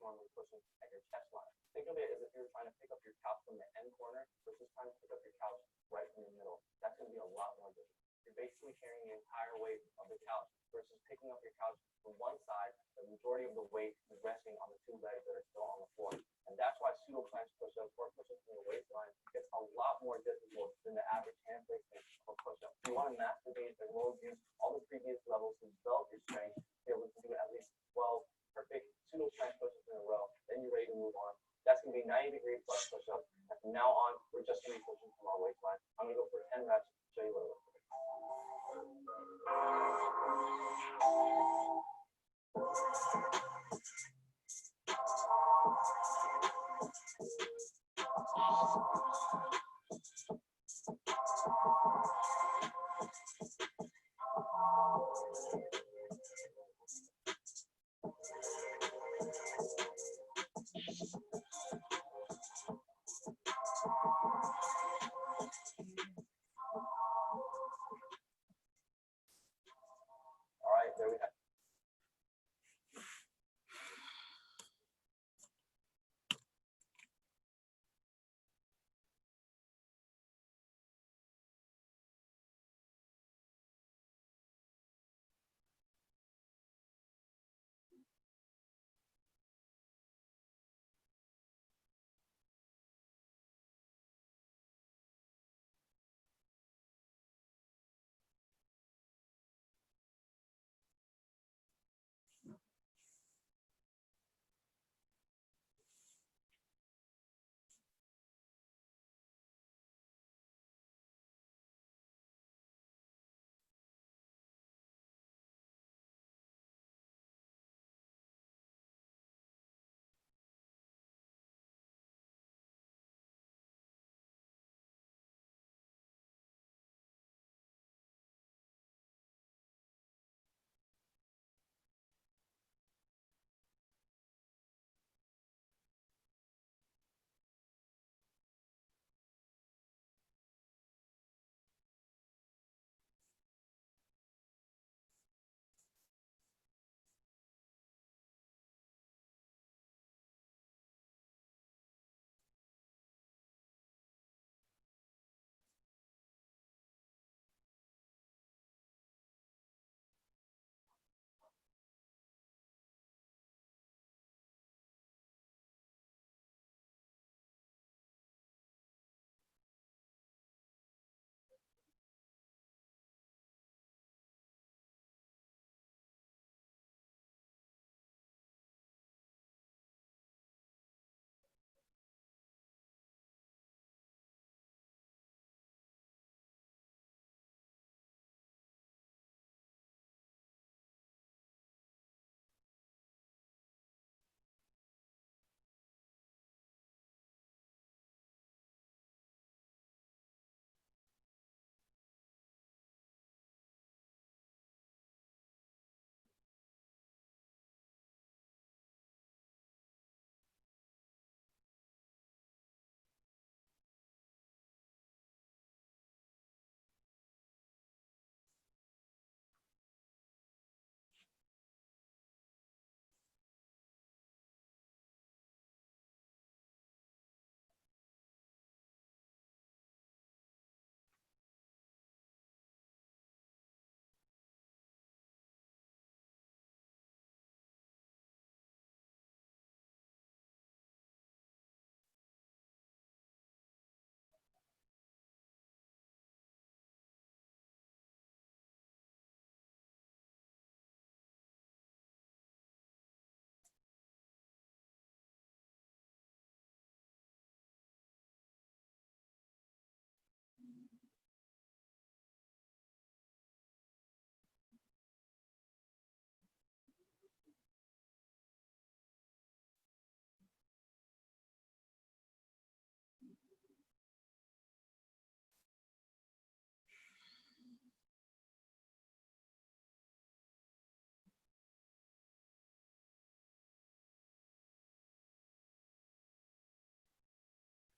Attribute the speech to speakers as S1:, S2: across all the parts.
S1: normally pushing at your chest line. Think of it as if you're trying to pick up your couch from the end corner versus trying to pick up your couch right from the middle. That's going to be a lot more difficult. You're basically carrying the entire weight of the couch versus picking up your couch from one side. The majority of the weight is resting on the two legs that are still on the floor. And that's why pseudo planche push-ups or push-ups from the waistline gets a lot more difficult than the average hand placement or push-up. If you want to master these and roll use all the previous levels to develop your strength, be able to do at least 12 perfect pseudo planche push-ups in a row, then you're ready to move on. That's going to be 90-degree plus push-ups. And from now on, we're just going to be pushing from our waistline. I'm going to go for 10 reps to show you what it looks like. All right, there we have it.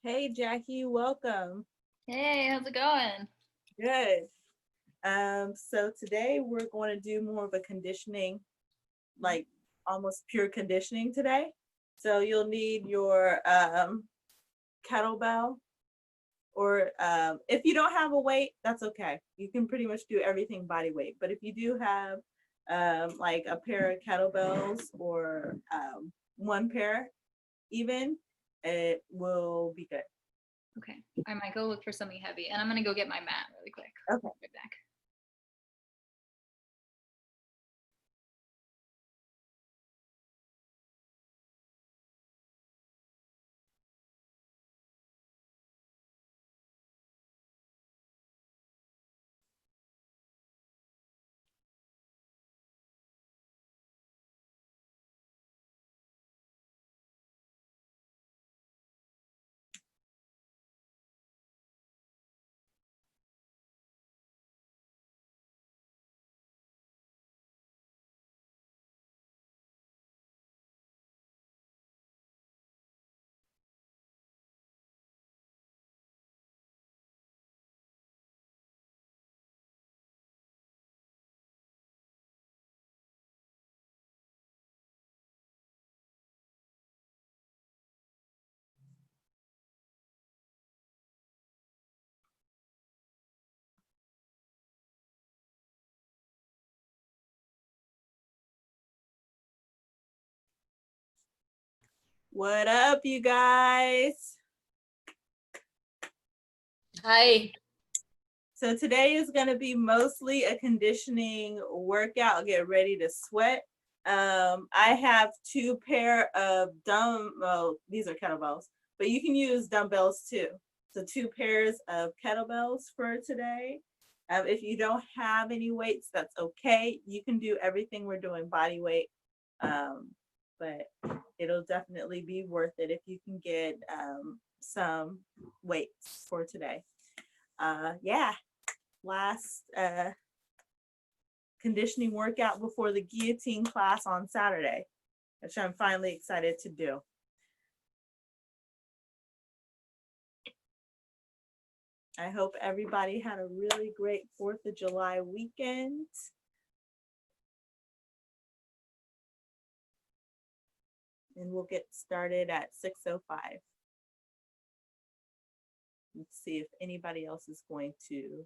S2: Hey, Jackie, welcome.
S3: Hey, how's it going?
S2: Good. So today we're going to do more of a conditioning, like almost pure conditioning today. So you'll need your kettlebell, or if you don't have a weight, that's okay. You can pretty much do everything body weight. But if you do have like a pair of kettlebells or one pair even, it will be good.
S3: Okay. I might go look for something heavy, and I'm gonna go get my mat really quick.
S2: Okay.
S3: Right back.
S2: What up, you guys?
S3: Hi.
S2: So today is going to be mostly a conditioning workout. Get ready to sweat. I have two pair of these are kettlebells, but you can use dumbbells too. So two pairs of kettlebells for today. If you don't have any weights, that's okay. You can do everything we're doing body weight, but it'll definitely be worth it if you can get some weights for today. Yeah, last conditioning workout before the guillotine class on Saturday, which I'm finally excited to do. I hope everybody had a really great 4th of July weekend. And we'll get started at 6:05. Let's see if anybody else is going to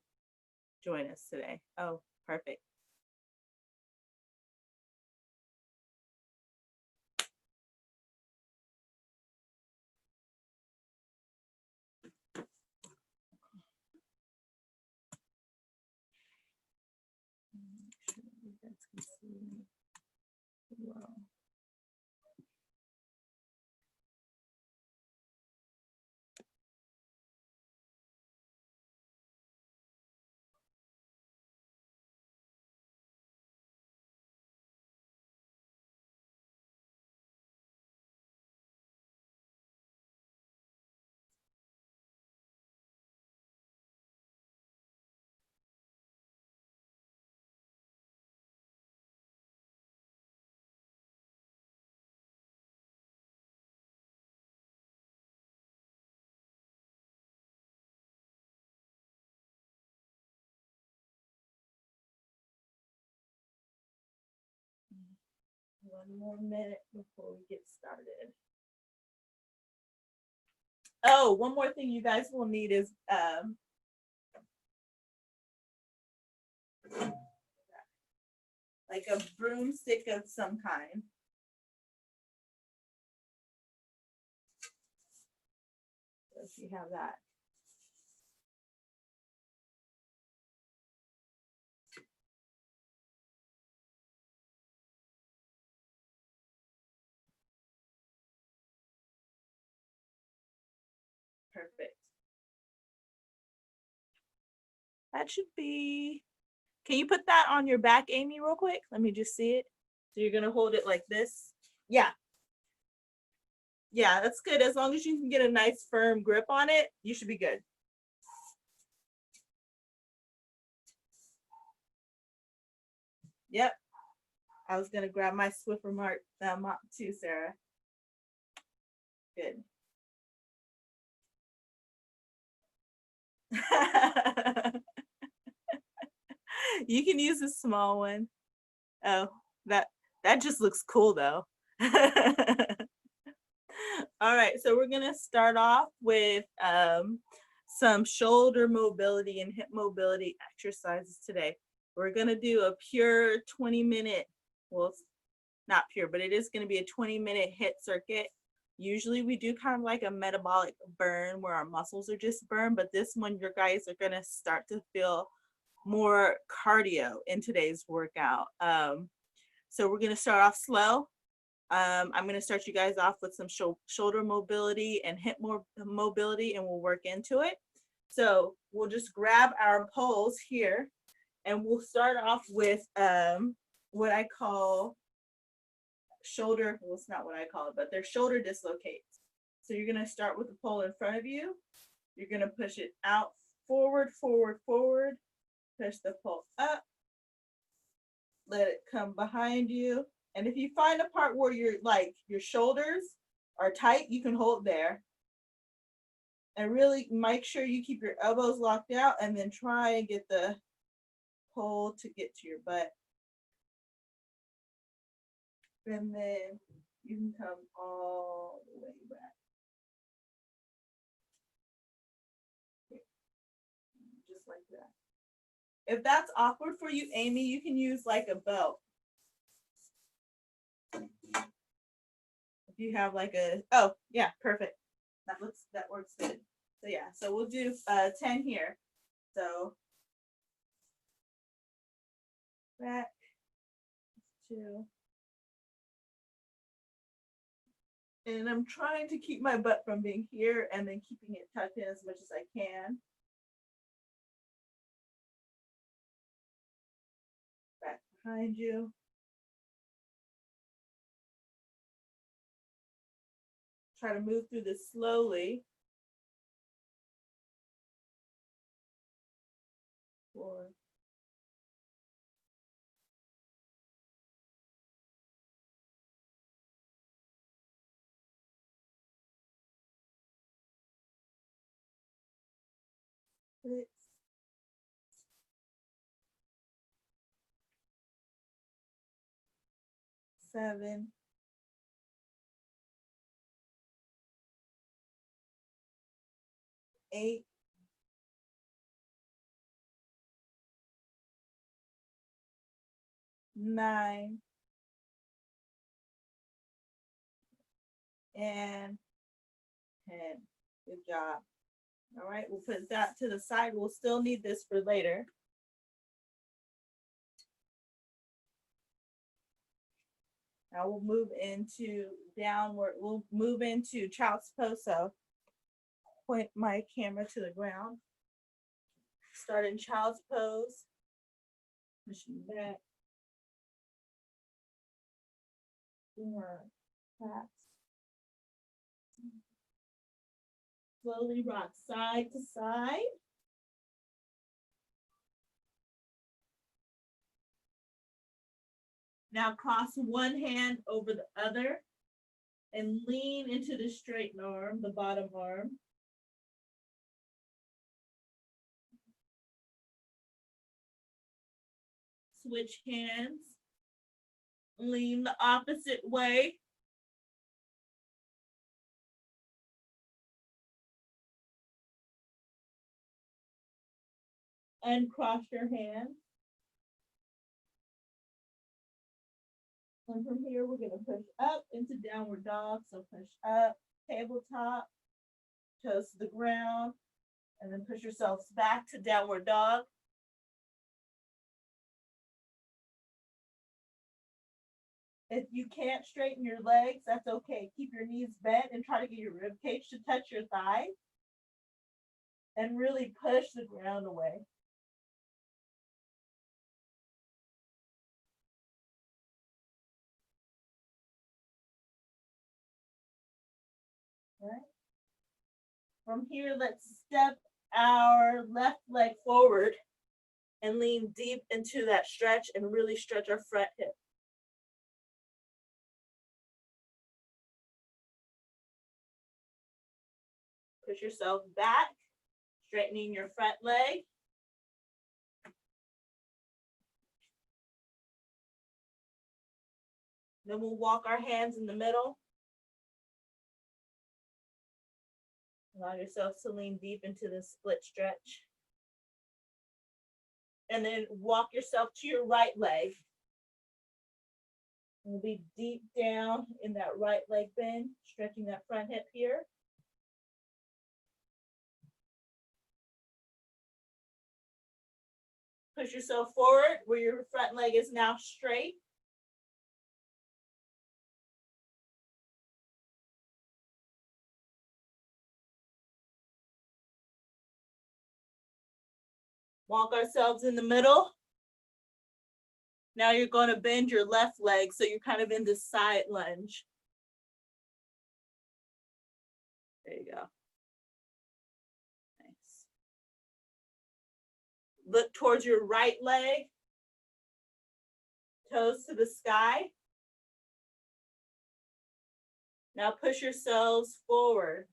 S2: join us today. Oh, perfect. Make sure you guys can see me well. One more minute before we get started. Oh, one more thing you guys will need is like a broomstick of some kind. So if you have that. Perfect. That should be, can you put that on your back, Amy, real quick? Let me just see it. So you're gonna hold it like this. Yeah. Yeah, that's good. As long as you can get a nice firm grip on it, you should be good. Yep. I was gonna grab my Swiffer mop too, Sarah. Good. You can use a small one. Oh, that just looks cool though. All right, so we're gonna start off with some shoulder mobility and hip mobility exercises today. We're gonna do a pure 20-minute, well, it's not pure, but it is gonna be a 20-minute hit circuit. Usually we do kind of like a metabolic burn where our muscles are just burned, but this one your guys are gonna start to feel more cardio in today's workout. So we're gonna start off slow. I'm going to start you guys off with some shoulder mobility and hip mobility, and we'll work into it. So we'll just grab our poles here, and we'll start off with what I call shoulder. Well, it's not what I call it, but they're shoulder dislocates. So you're going to start with the pole in front of you. You're going to push it out, forward, forward, forward. Push the pole up. Let it come behind you. And if you find a part where your shoulders are tight, you can hold there. And really make sure you keep your elbows locked out and then try and get the pole to get to your butt. And then you can come all the way back. Just like that. If that's awkward for you, Amy, you can use like a belt. If you have like oh yeah, perfect. That works good. So yeah, so we'll do 10 here. So back, 2. And I'm trying to keep my butt from being here and then keeping it tucked in as much as I can. Back behind you. Try to move through this slowly. 4. 6. 7. 8. 9. And 10. Good job. All right, we'll put that to the side. We'll still need this for later. Now we'll move into downward. We'll move into child's pose. So point my camera to the ground. Start in child's pose. Pushing back. Relax. Slowly rock side to side. Now cross one hand over the other and lean into the straight arm, the bottom arm. Switch hands. Lean the opposite way. Uncross your hands. And from here, we're going to push up into downward dog. So push up, tabletop, toes to the ground, and then push yourselves back to downward dog. If you can't straighten your legs, that's okay. Keep your knees bent and try to get your rib cage to touch your thigh. And really push the ground away. All right. From here, let's step our left leg forward and lean deep into that stretch and really stretch our front hip. Push yourself back, straightening your front leg. Then we'll walk our hands in the middle. Allow yourself to lean deep into the split stretch. And then walk yourself to your right leg. We'll be deep down in that right leg bend, stretching that front hip here. Push yourself forward where your front leg is now straight. Walk ourselves in the middle. Now you're going to bend your left leg, so you're kind of in the side lunge. There you go. Nice. Look towards your right leg. Toes to the sky. Now push yourselves forward.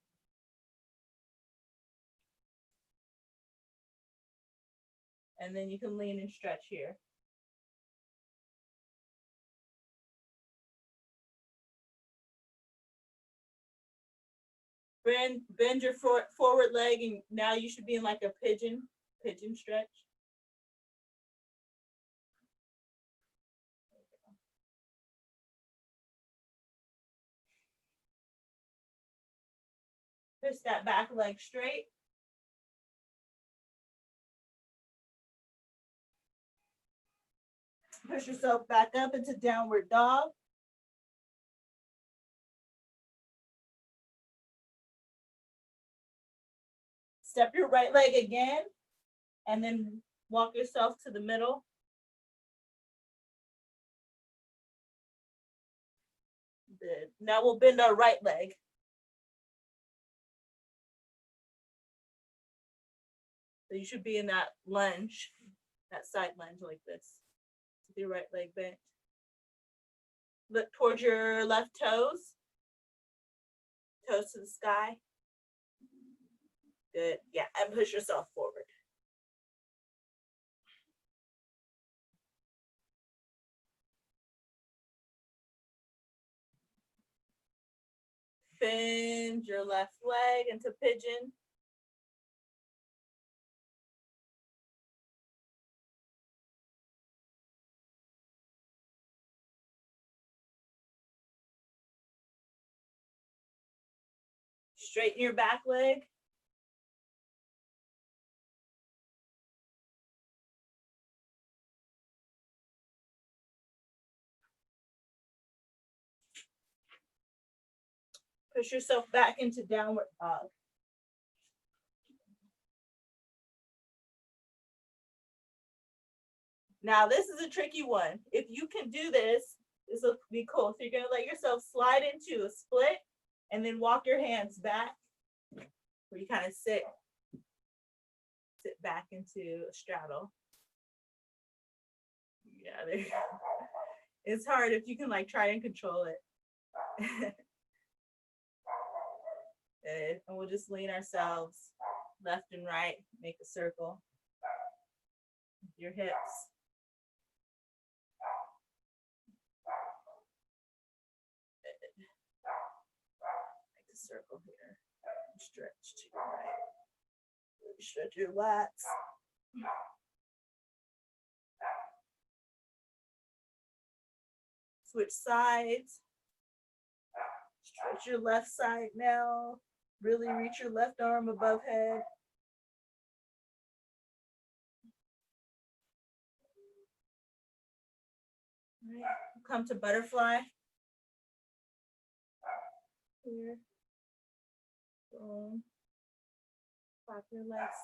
S2: And then you can lean and stretch here. Bend your forward leg, and now you should be in like a pigeon stretch. Push that back leg straight. Push yourself back up into downward dog. Step your right leg again, and then walk yourself to the middle. Good. Now we'll bend our right leg. So you should be in that lunge, that side lunge like this, with your right leg bent. Look towards your left toes, toes to the sky. Good, yeah, and push yourself forward. Bend your left leg into pigeon. Straighten your back leg. Push yourself back into downward dog. Now this is a tricky one. If you can do this, this will be cool. So you're gonna let yourself slide into a split and then walk your hands back where you kind of sit back into a straddle. Yeah, there you go. It's hard if you can like try and control it. Good. And we'll just lean ourselves left and right, make a circle with your hips. Good. Make a circle here. Stretch to your right. Stretch your lats. Switch sides. Stretch your left side now. Really reach your left arm above head. All right, come to butterfly. Here. Boom. Flap your legs.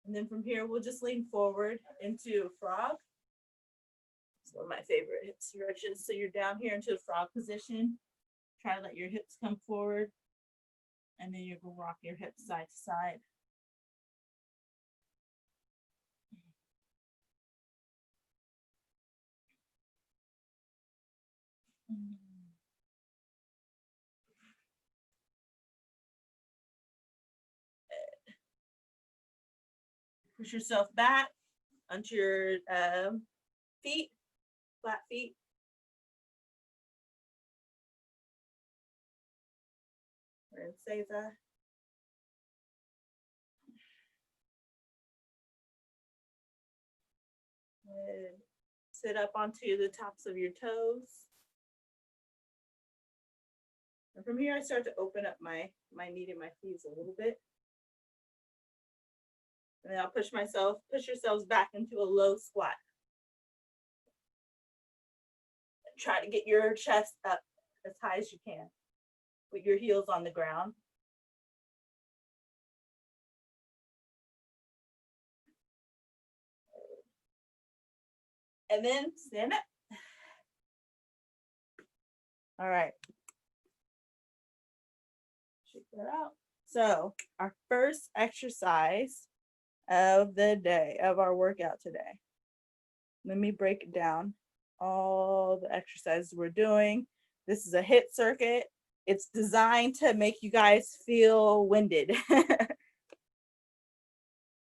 S2: And then from here, we'll just lean forward into a frog. It's one of my favorite hip stretches. So you're down here into a frog position. Try to let your hips come forward. And then you're going to rock your hips side to side. Push yourself back onto your feet, flat feet. We're in Seiza. And sit up onto the tops of your toes. And from here, I start to open up my knee and my feet a little bit. And then I'll push yourselves back into a low squat. Try to get your chest up as high as you can with your heels on the ground. And then stand up. All right. Check that out. So our first exercise of the day, of our workout today. Let me break it down. All the exercises we're doing. This is a HIIT circuit. It's designed to make you guys feel winded.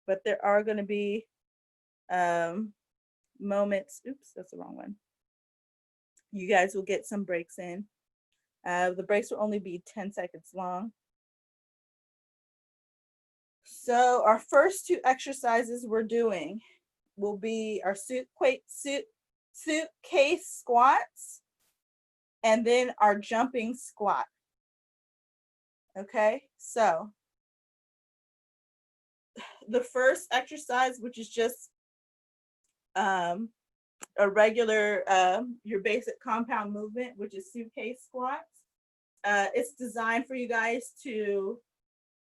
S2: But there are going to be moments. Oops, that's the wrong one. You guys will get some breaks in. The breaks will only be 10 seconds long. So our first two exercises we're doing will be our suitcase squats and then our jumping squat. Okay, so the first exercise, which is just a regular, your basic compound movement, which is suitcase squats. It's designed for you guys to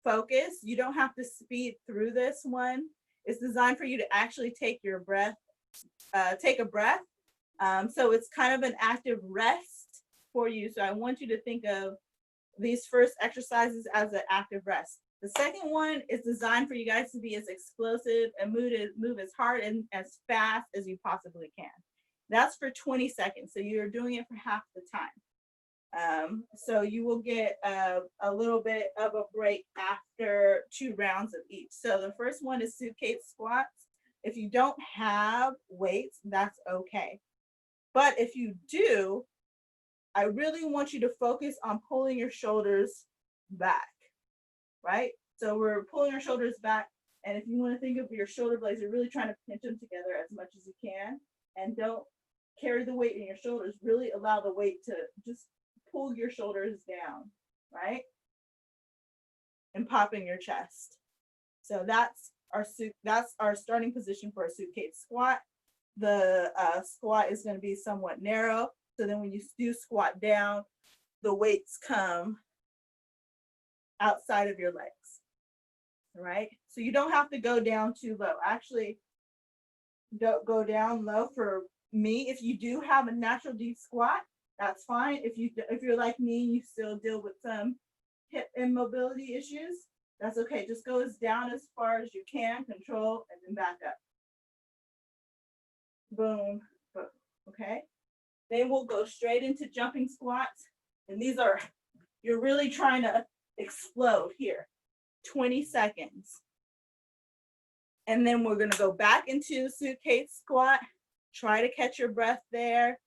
S2: focus. You don't have to speed through this one. It's designed for you to actually take your breath, take a breath. So it's kind of an active rest for you. So I want you to think of these first exercises as an active rest. The second one is designed for you guys to be as explosive and move as hard and as fast as you possibly can. That's for 20 seconds. So you're doing it for half the time. So you will get a little bit of a break after 2 rounds of each. So the first one is suitcase squats. If you don't have weights, that's okay. But if you do, I really want you to focus on pulling your shoulders back, right? So we're pulling our shoulders back. And if you want to think of your shoulder blades, you're really trying to pinch them together as much as you can. And don't carry the weight in your shoulders. Really allow the weight to just pull your shoulders down, right? And pop in your chest. So that's our starting position for a suitcase squat. The squat is going to be somewhat narrow. So then when you do squat down, the weights come outside of your legs, right? So you don't have to go down too low. Actually, don't go down low for me. If you do have a natural deep squat, that's fine. If you're like me, you still deal with some hip immobility issues, that's okay. Just go as down as far as you can, control, and then back up. Boom, boom, okay? Then we'll go straight into jumping squats. And these are, you're really trying to explode here. 20 seconds. And then we're gonna go back into suitcase squat. Try to catch your breath there.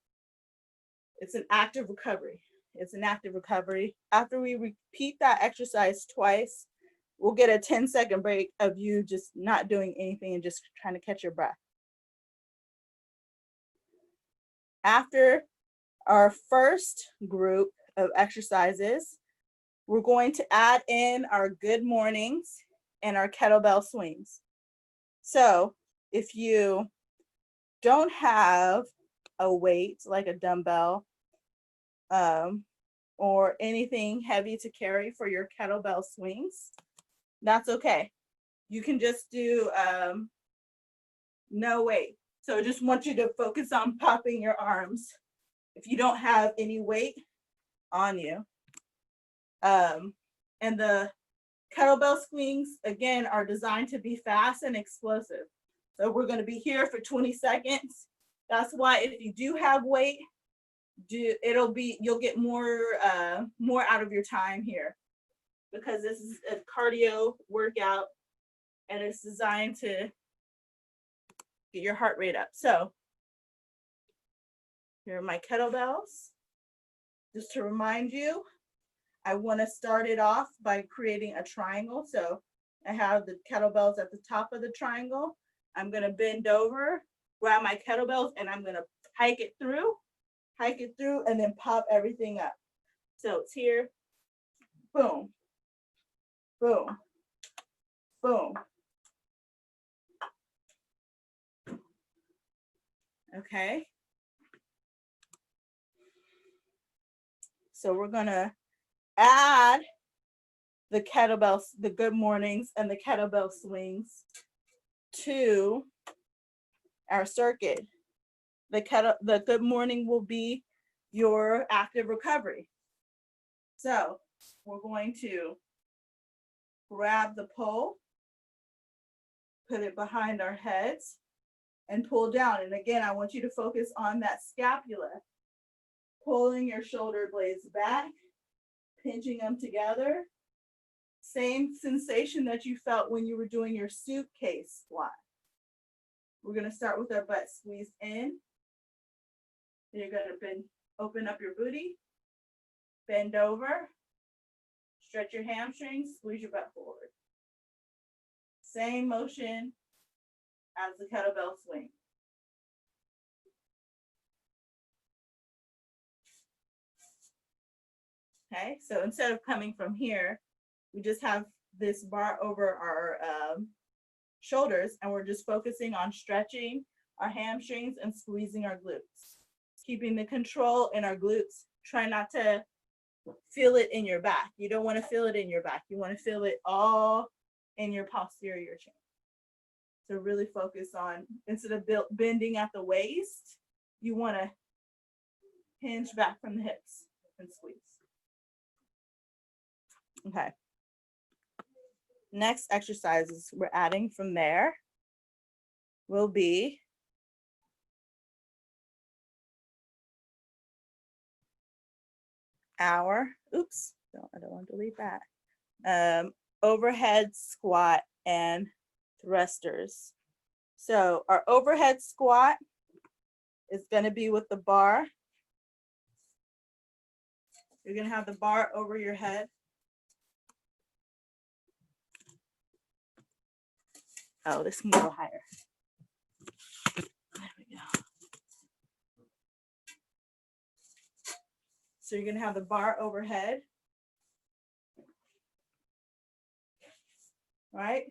S2: It's an active recovery. It's an active recovery. After we repeat that exercise twice, we'll get a 10-second break of you just not doing anything and just trying to catch your breath. After our first group of exercises, we're going to add in our good mornings and our kettlebell swings. So if you don't have a weight like a dumbbell or anything heavy to carry for your kettlebell swings, that's okay. You can just do no weight. So I just want you to focus on popping your arms if you don't have any weight on you. And the kettlebell swings, again, are designed to be fast and explosive. So we're going to be here for 20 seconds. That's why if you do have weight, you'll get more out of your time here, because this is a cardio workout and it's designed to get your heart rate up. So here are my kettlebells. Just to remind you, I want to start it off by creating a triangle. So I have the kettlebells at the top of the triangle. I'm going to bend over, grab my kettlebells, and I'm going to hike it through, and then pop everything up. So it's here, boom, boom, boom. Okay. So we're gonna add the kettlebells, the good mornings and the kettlebell swings to our circuit. The good morning will be your active recovery. So we're going to grab the pole, put it behind our heads, and pull down. And again, I want you to focus on that scapula, pulling your shoulder blades back, pinching them together. Same sensation that you felt when you were doing your suitcase squat. We're going to start with our butt squeezed in. You're going to open up your booty, bend over, stretch your hamstrings, squeeze your butt forward. Same motion as the kettlebell swing. Okay, so instead of coming from here, we just have this bar over our shoulders, and we're just focusing on stretching our hamstrings and squeezing our glutes. Keeping the control in our glutes. Try not to feel it in your back. You don't want to feel it in your back. You want to feel it all in your posterior chain. So really focus on, instead of bending at the waist, you want to hinge back from the hips and squeeze. Okay. Next exercises we're adding from there will be our, oops, I don't want to delete that. Overhead squat and thrusters. So our overhead squat is going to be with the bar. You're going to have the bar over your head. Oh, this can go higher. There we go. So you're going to have the bar overhead. Right?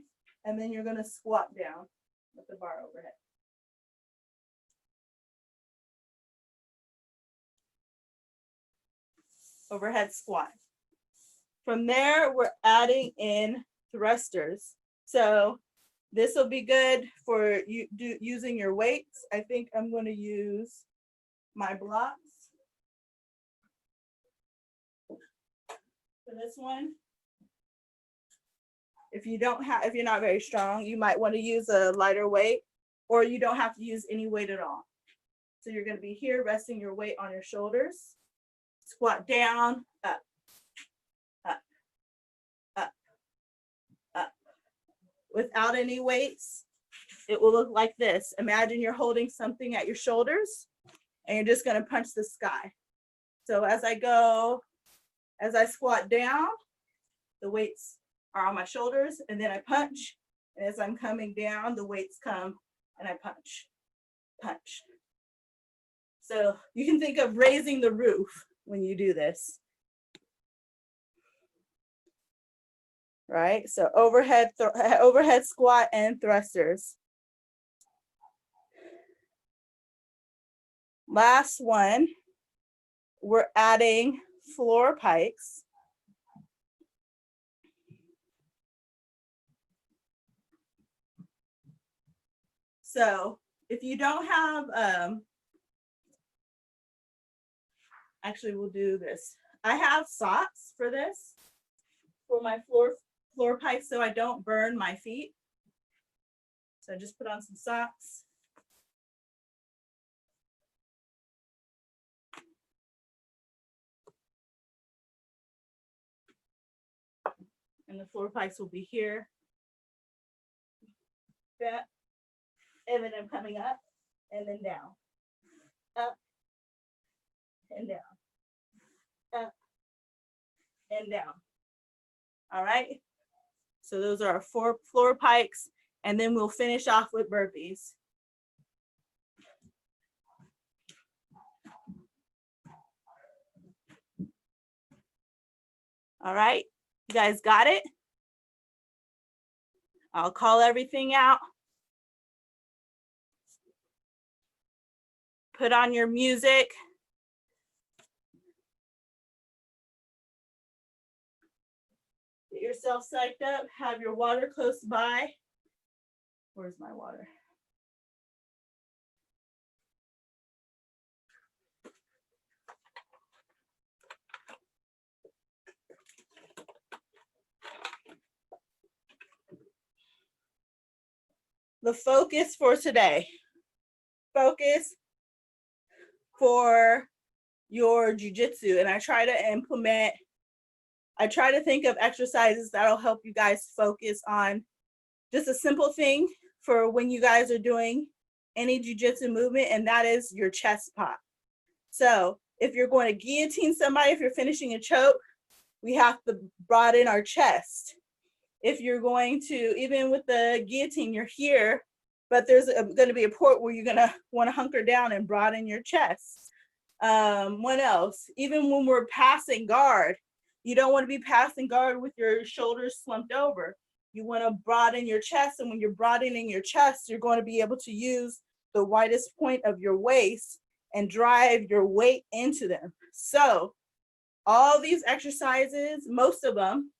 S2: And then you're going to squat down with the bar overhead. Overhead squat. From there, we're adding in thrusters. So this will be good for you using your weights. I think I'm going to use my blocks for this one. If you're not very strong, you might want to use a lighter weight, or you don't have to use any weight at all. So you're going to be here resting your weight on your shoulders. Squat down, up, up, up, up. Without any weights, it will look like this. Imagine you're holding something at your shoulders and you're just going to punch the sky. So as I squat down, the weights are on my shoulders, and then I punch. And as I'm coming down, the weights come and I punch, punch. So you can think of raising the roof when you do this. Right? So overhead squat and thrusters. Last one, we're adding floor pikes. So if you don't have, actually we'll do this. I have socks for this, for my floor pikes, so I don't burn my feet. So I just put on some socks. And the floor pikes will be here. That. And then I'm coming up and then down. Up and down. Up and down. All right. So those are our 4 floor pikes, and then we'll finish off with burpees. All right, you guys got it? I'll call everything out. Put on your music. Get yourself psyched up. Have your water close by. Where's my water? The focus for today. Focus for your jujitsu. And I try to think of exercises that'll help you guys focus on just a simple thing for when you guys are doing any jujitsu movement, and that is your chest pop. So if you're going to guillotine somebody, if you're finishing a choke, we have to broaden our chest. If you're going to, even with the guillotine, you're here, but there's going to be a point where you're going to want to hunker down and broaden your chest. What else? Even when we're passing guard, you don't want to be passing guard with your shoulders slumped over. You want to broaden your chest, and when you're broadening your chest, you're going to be able to use the widest point of your waist and drive your weight into them. So all these exercises, most of them,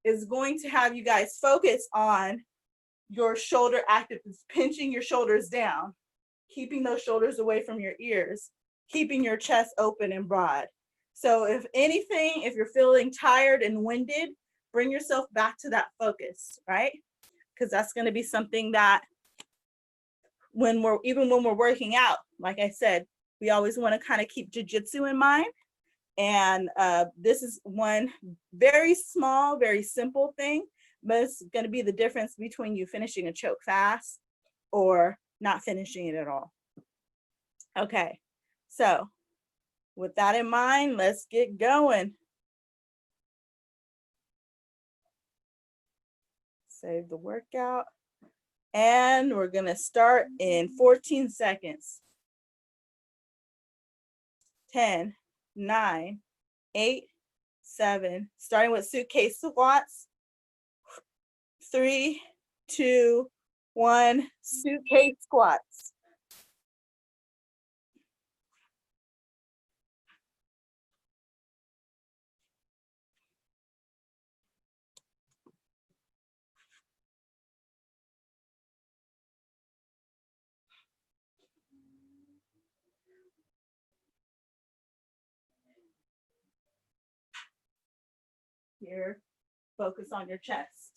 S2: is going to have you guys focus on your shoulder active, pinching your shoulders down, keeping those shoulders away from your ears, keeping your chest open and broad. So if anything, if you're feeling tired and winded, bring yourself back to that focus, right? Because that's going to be something that even when we're working out, like I said, we always want to kind of keep jiu-jitsu in mind. And this is one very small, very simple thing, but it's going to be the difference between you finishing a choke fast or not finishing it at all. Okay, so with that in mind, let's get going. Save the workout. And we're going to start in 14 seconds. 10, 9, 8, 7, starting with suitcase squats. 3, 2, 1, suitcase squats. Here, focus on your chest.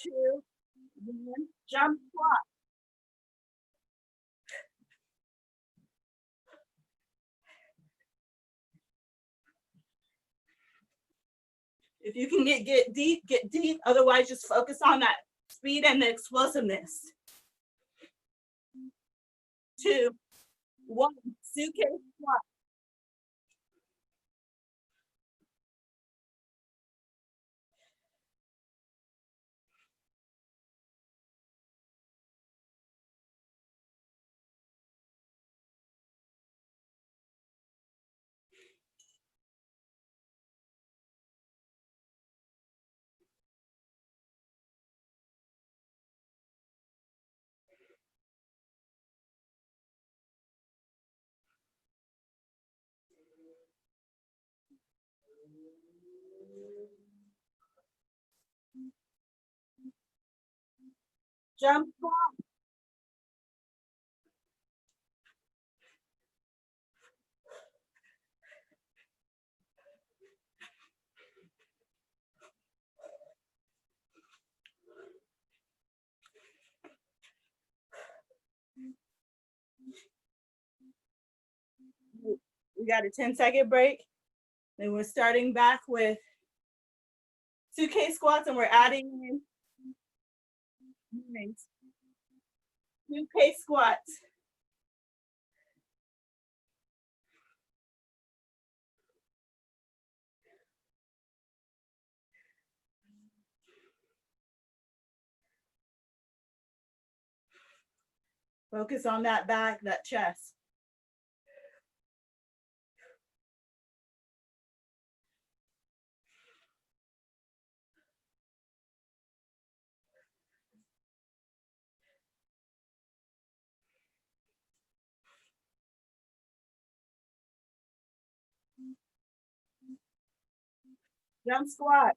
S2: Two, one, jump squat. If you can get deep, get deep. Otherwise, just focus on that speed and the explosiveness. 2, 1, suitcase squat. Jump squat. We got a 10-second break. Then we're starting back with suitcase squats, and we're adding in Nice. Suitcase squats. Focus on that back, that chest. Jump squat.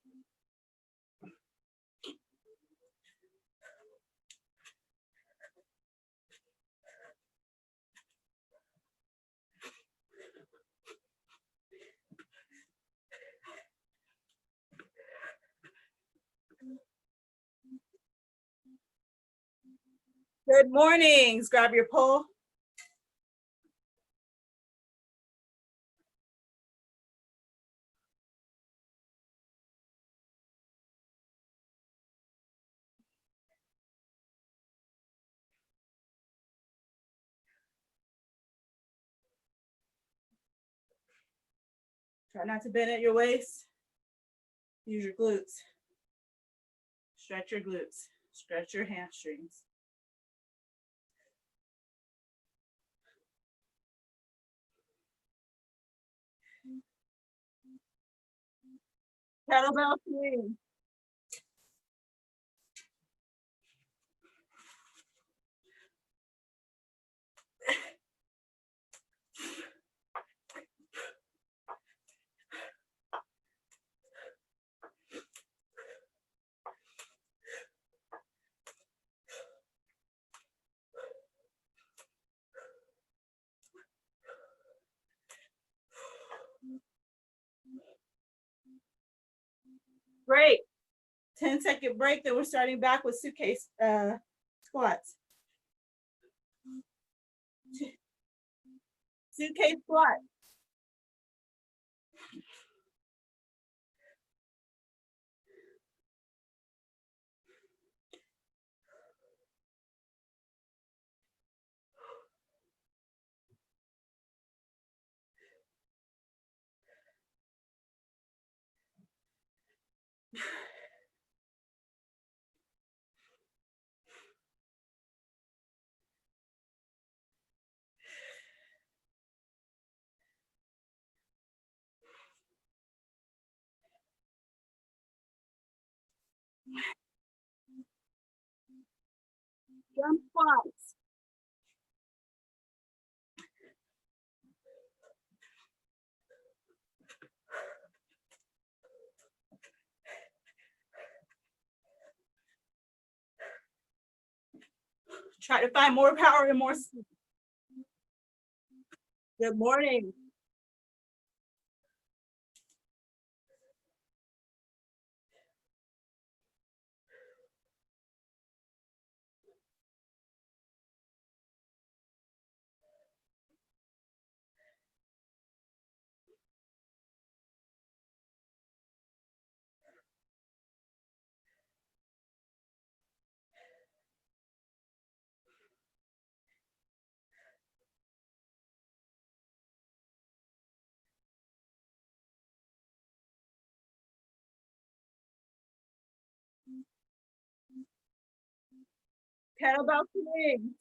S2: Good mornings. Grab your pole. Try not to bend at your waist. Use your glutes. Stretch your glutes. Stretch your hamstrings. Kettlebell swing. Great. 10-second break. Then we're starting back with suitcase squats. Suitcase squat. Jump squats. Try to find more power and more speed. Good morning. Kettlebell swing.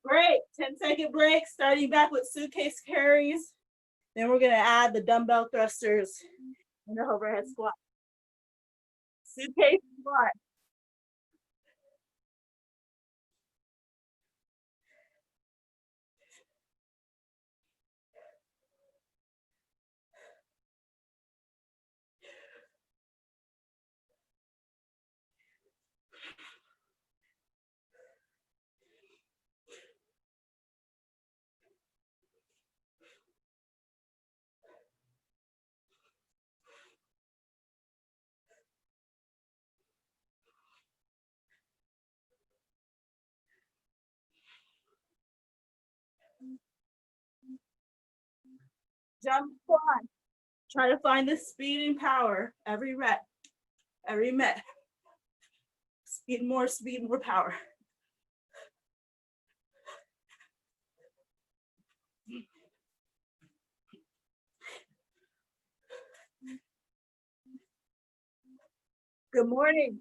S2: Great. 10-second break. Starting back with suitcase carries. Then we're going to add the dumbbell thrusters and the overhead squat. Suitcase squat. Jump squat. Try to find the speed and power every rep, every met. Speed, more power. Good morning.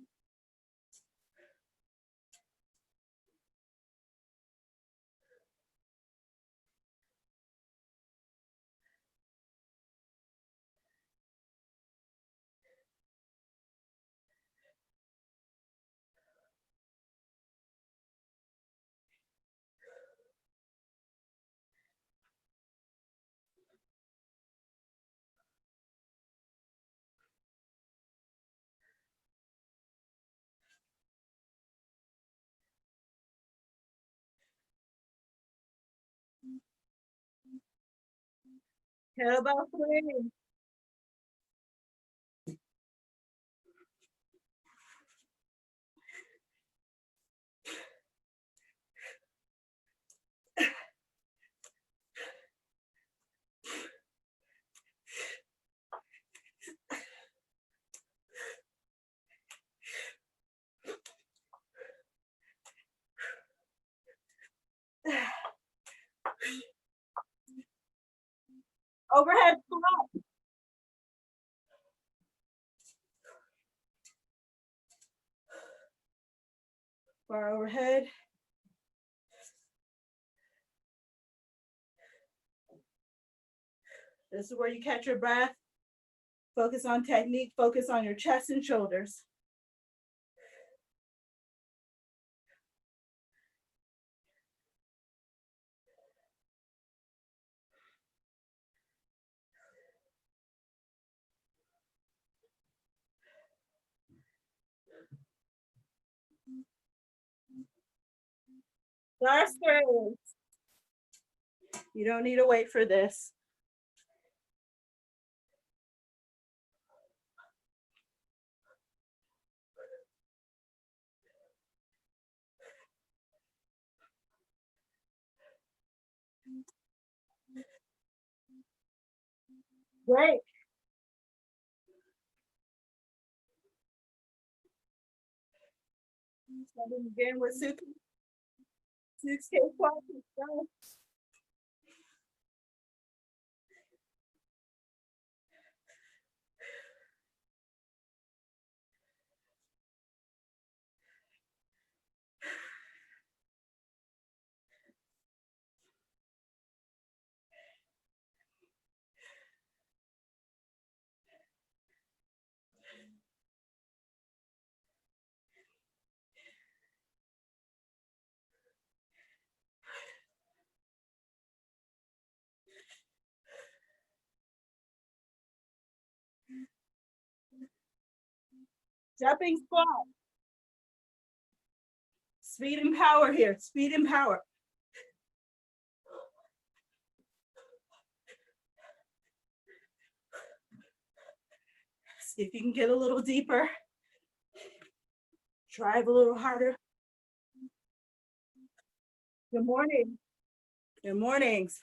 S2: Kettlebell swing. Overhead squat. Bar overhead. This is where you catch your breath. Focus on technique, focus on your chest and shoulders. Last three. You don't need to wait for this. Great. Starting again with 6K squats. Jumping squat. Speed and power here, speed and power. See if you can get a little deeper. Drive a little harder. Good morning. Good mornings.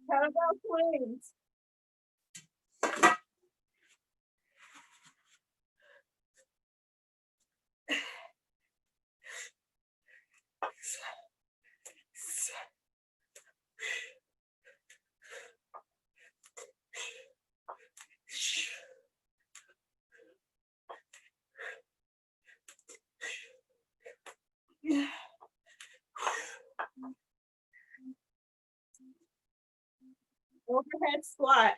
S2: Kettlebell swings. Overhead squat.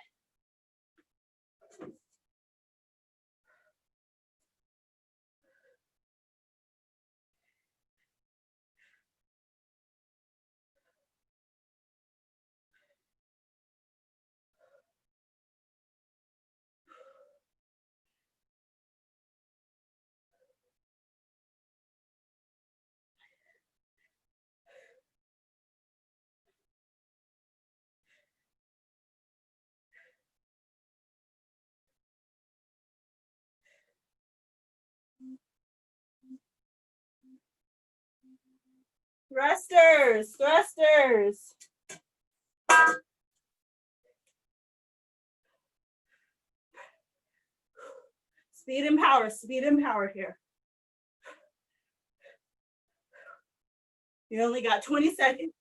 S2: Thrusters, thrusters. Speed and power here. You only got 20 seconds.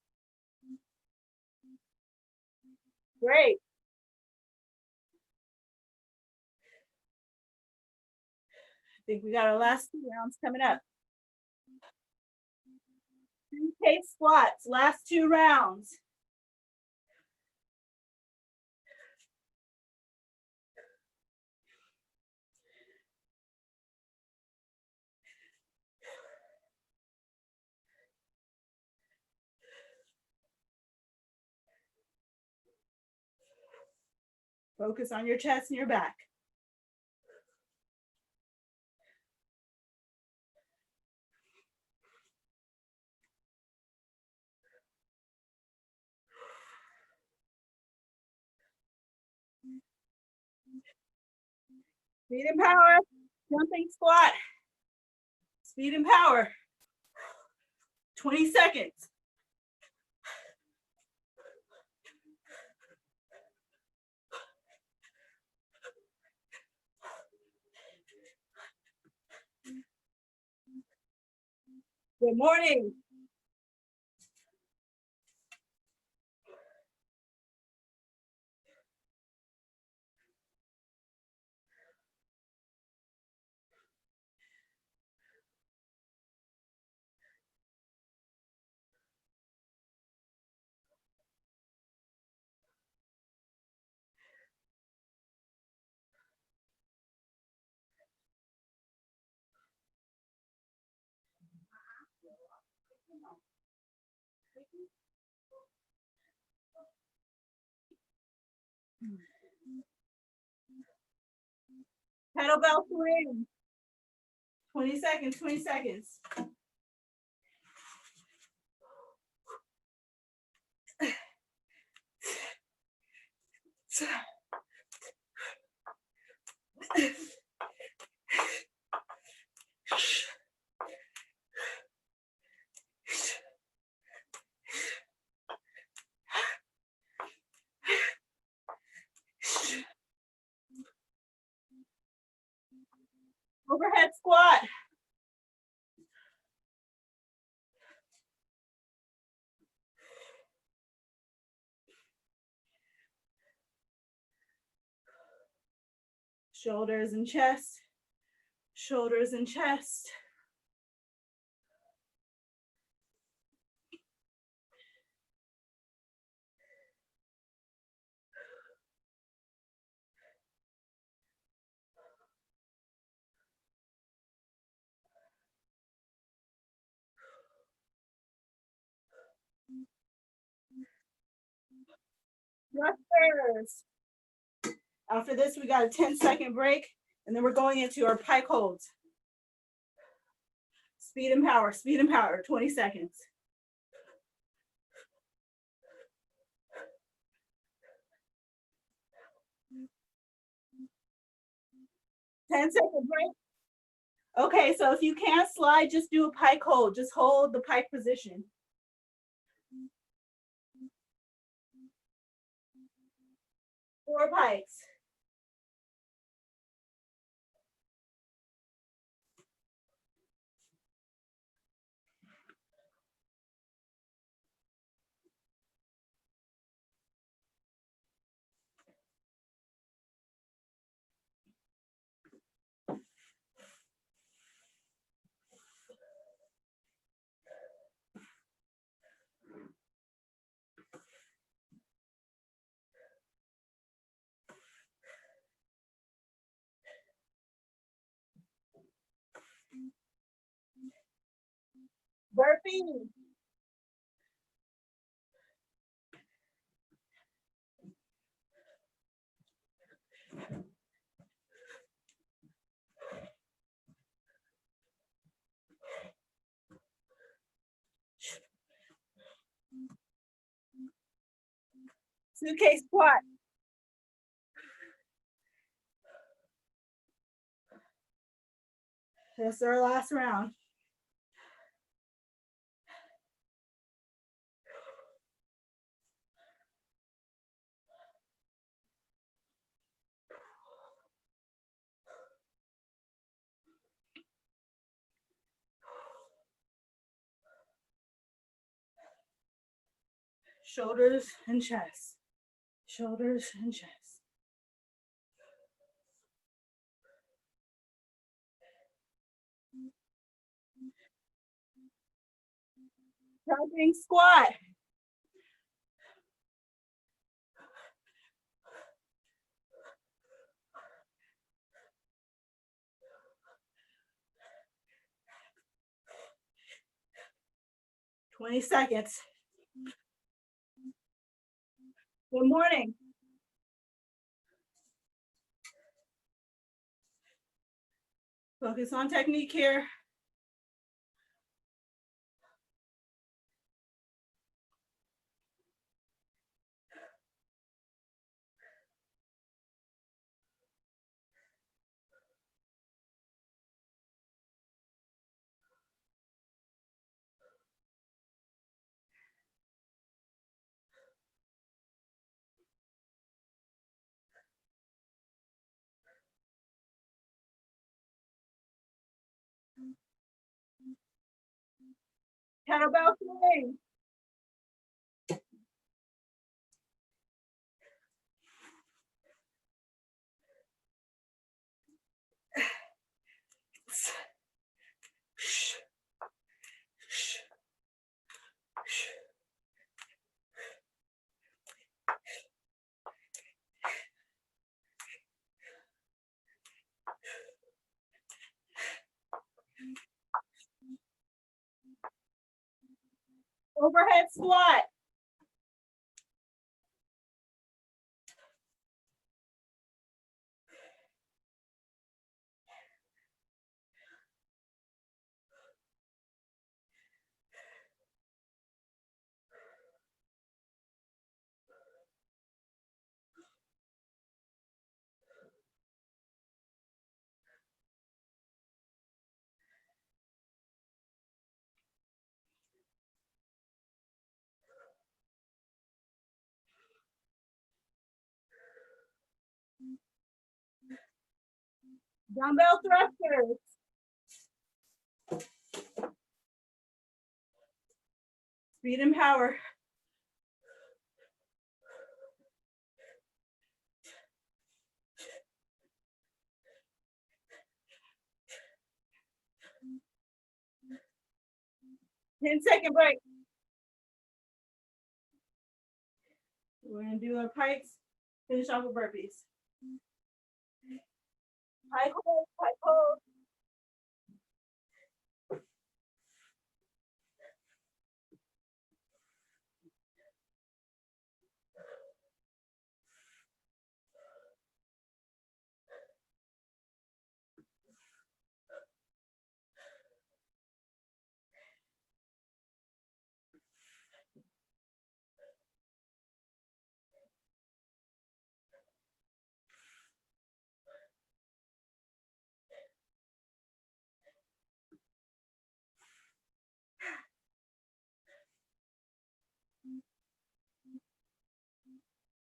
S2: Great. I think we got our last 2 rounds coming up. 2K squats, last 2 rounds. Focus on your chest and your back. Speed and power, jumping squat. Speed and power. 20 seconds. Good morning. Kettlebell swing. 20 seconds, 20 seconds. Overhead squat. Shoulders and chest. Shoulders and chest. Thrusters. After this, we got a 10-second break, and then we're going into our pike holds. Speed and power, 20 seconds. Ten-second break. Okay, so if you can't slide, just do a pike hold. Just hold the pike position. Four pikes. Burpee. Suitcase squat. That's our last round. Shoulders and chest. Shoulders and chest. Jumping squat. Twenty seconds. Good morning. Focus on technique here. Kettlebell swing. Overhead squat. Dumbbell thrusters. Speed and power. Ten-second break. We're gonna do our pikes, finish off with burpees. Pike hold, pike hold.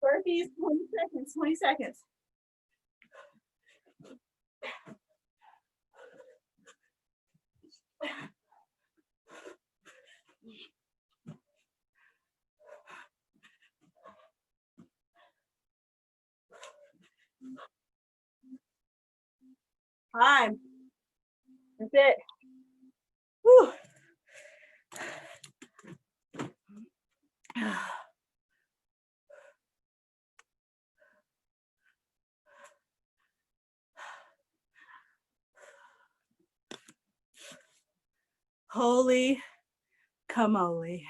S2: Burpees, 20 seconds, 20 seconds. Time. That's it. Whew. Holy camole.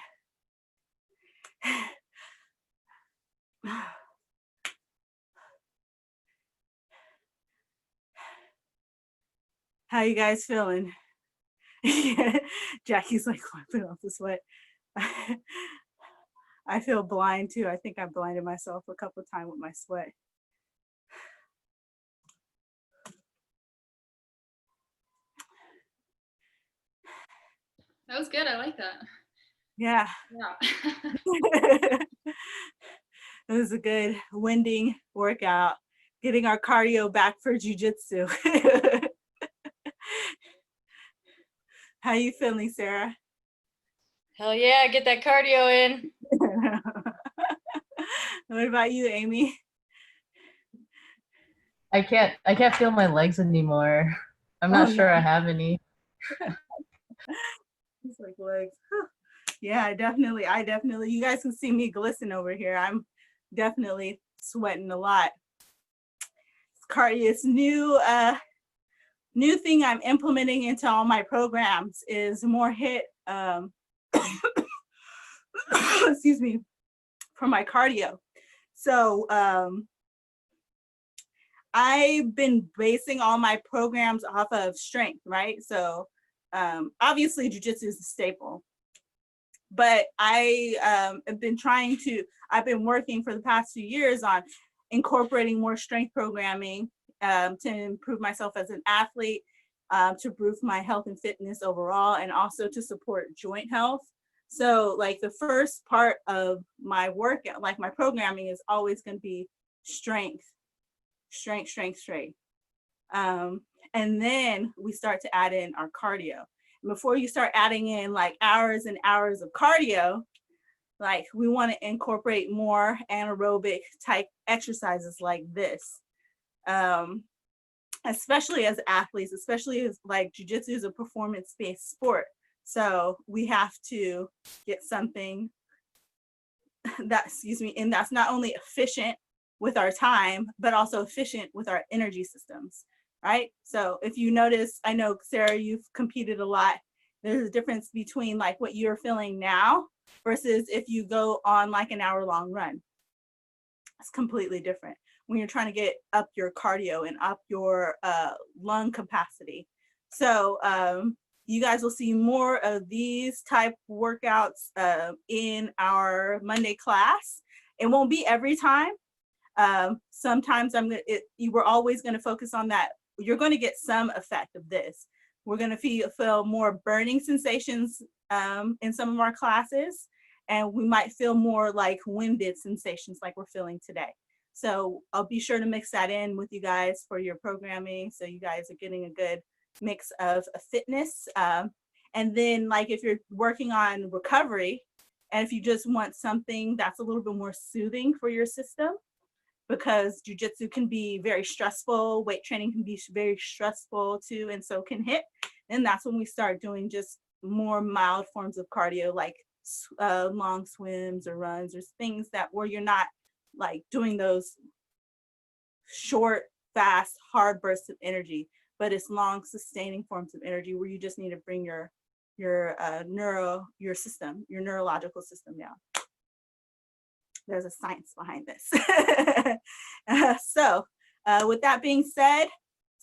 S2: How you guys feeling? Jackie's like wiping off the sweat. I feel blind too. I think I blinded myself a couple of times with my sweat.
S3: That was good. I like that.
S2: Yeah.
S3: Yeah.
S2: It was a good winding workout, getting our cardio back for jiu-jitsu. How you feeling, Sarah?
S4: Hell yeah, get that cardio in.
S2: What about you, Amy?
S4: I can't feel my legs anymore. I'm not sure I have any.
S2: It's like legs. Yeah, I definitely, you guys can see me glisten over here. I'm definitely sweating a lot. It's new thing I'm implementing into all my programs is more HIIT, excuse me, for my cardio. So I've been basing all my programs off of strength, right? So obviously jiu-jitsu is a staple, but I've been working for the past few years on incorporating more strength programming to improve myself as an athlete, to improve my health and fitness overall, and also to support joint health. So like the first part of my workout, like my programming, is always going to be strength. And then we start to add in our cardio. And before you start adding in like hours and hours of cardio, like we want to incorporate more anaerobic type exercises like this. Especially as athletes, especially as like jiu-jitsu is a performance-based sport. So we have to get something and that's not only efficient with our time, but also efficient with our energy systems, right? So if you notice, I know, Sarah, you've competed a lot. There's a difference between like what you're feeling now versus if you go on like an hour-long run. It's completely different when you're trying to get up your cardio and up your lung capacity. So you guys will see more of these type workouts in our Monday class. It won't be every time. Sometimes we're always going to focus on that. You're going to get some effect of this. We're going to feel more burning sensations in some of our classes, and we might feel more like winded sensations like we're feeling today. So I'll be sure to mix that in with you guys for your programming, so you guys are getting a good mix of fitness. And then like if you're working on recovery, and if you just want something that's a little bit more soothing for your system, because jiu-jitsu can be very stressful, weight training can be very stressful too, and so can HIIT. And that's when we start doing just more mild forms of cardio, like long swims or runs, or things that where you're not like doing those short, fast, hard bursts of energy, but it's long, sustaining forms of energy where you just need to bring your neurological system down. There's a science behind this. So with that being said,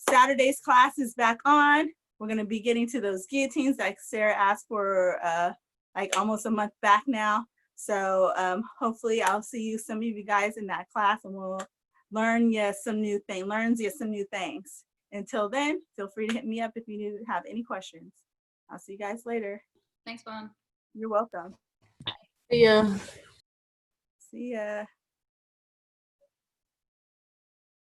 S2: Saturday's class is back on. We're going to be getting to those guillotines like Sarah asked for like almost a month back now. So hopefully I'll see some of you guys in that class, and we'll learn some new things. Until then, feel free to hit me up if you have any questions. I'll see you guys later.
S3: Thanks, Bon.
S2: You're welcome.
S4: Yeah.
S2: See ya.